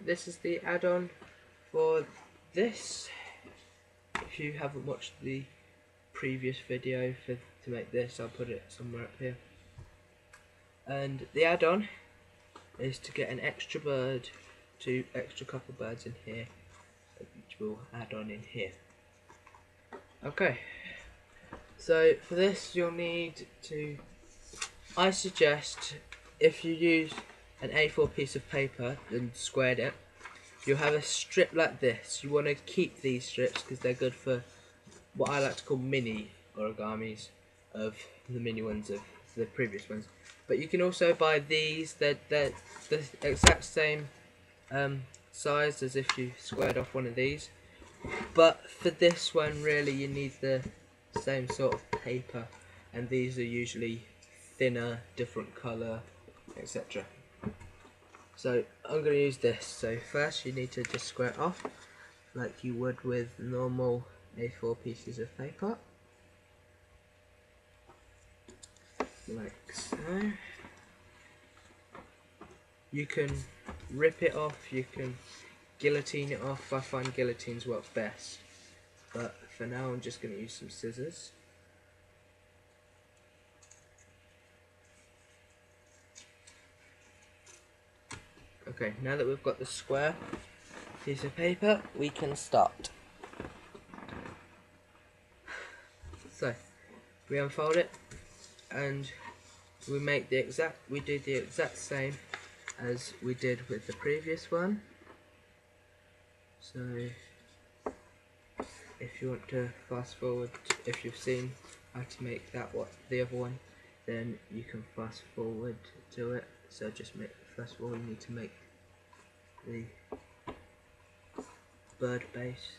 this is the add-on for this. If you haven't watched the previous video to make this, I'll put it somewhere up here. And the add-on is to get an extra bird, two extra couple birds in here, which will add on in here. Okay, so for this you'll need to, I suggest if you use an A4 piece of paper and squared it, you'll have a strip like this. You want to keep these strips because they're good for what I like to call mini origamis, of the mini ones of the previous ones. But you can also buy these. They're the exact same size as if you squared off one of these. But for this one, really, you need the same sort of paper, and these are usually thinner, different colour, etc. So I'm going to use this. So first you need to just square it off like you would with normal A4 pieces of paper, like so. You can rip it off, you can guillotine it off. I find guillotines work best, but for now I'm just going to use some scissors. Okay, now that we've got the square piece of paper, we can start. So we unfold it and we do the exact same as we did with the previous one. So if you want to fast forward, if you've seen how to make the other one, then you can fast forward to it. So just first of all you need to make the bird base.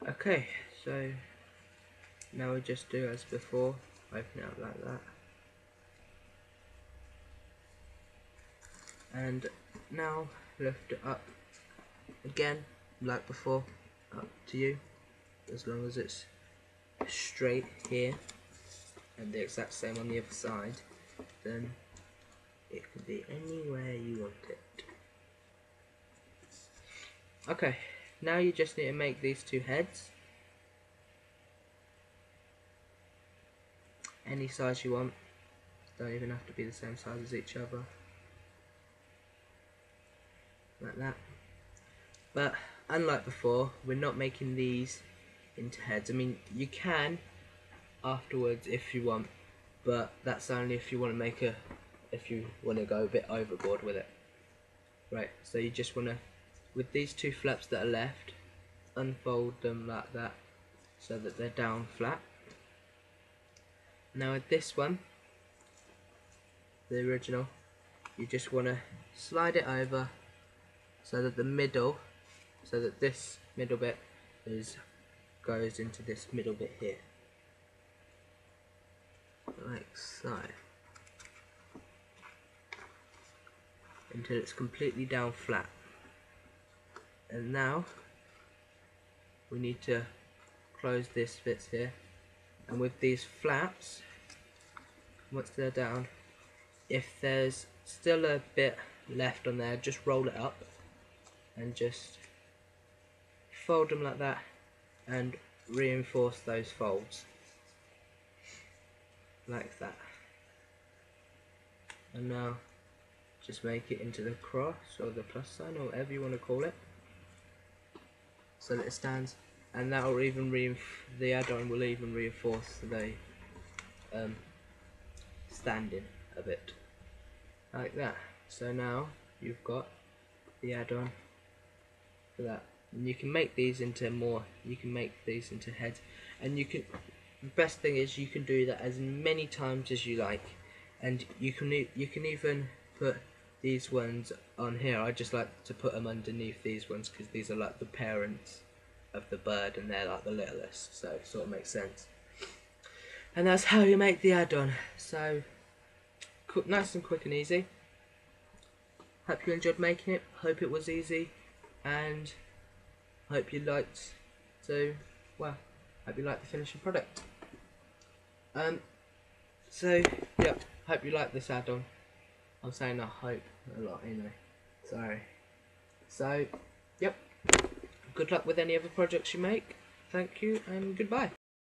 Okay, so now we just do as before, open it up like that, and now lift it up again like before, up to you, as long as it's straight here and the exact same on the other side, then it can be anywhere you want it. Okay, now you just need to make these two heads any size you want, don't even have to be the same size as each other, like that. But unlike before, we're not making these into heads. I mean, you can afterwards if you want, but that's only if you want to if you want to go a bit overboard with it. Right, so you just want to, with these two flaps that are left, unfold them like that so that they're down flat. Now with this one, the original, you just want to slide it over so that this middle bit goes into this middle bit here, like so. until it's completely down flat. And now we need to close this bits here, and with these flaps, once they're down, if there's still a bit left on there, just roll it up and just fold them like that and reinforce those folds like that. And now just make it into the cross or the plus sign or whatever you want to call it, so that it stands, and that will even the add-on will even reinforce the standing a bit like that. So now you've got the add-on for that, and you can make these into more. You can make these into heads, and you can. The best thing is you can do that as many times as you like, and you can even put these ones on here. I just like to put them underneath these ones because these are like the parents of the bird and they're like the littlest, so it sort of makes sense. And that's how you make the add-on. So nice and quick and easy. Hope you enjoyed making it. Hope it was easy, and hope you liked hope you liked the finishing product. So yeah, hope you like this add-on. I'm saying I hope a lot, sorry. So yep, good luck with any other projects you make. Thank you and goodbye.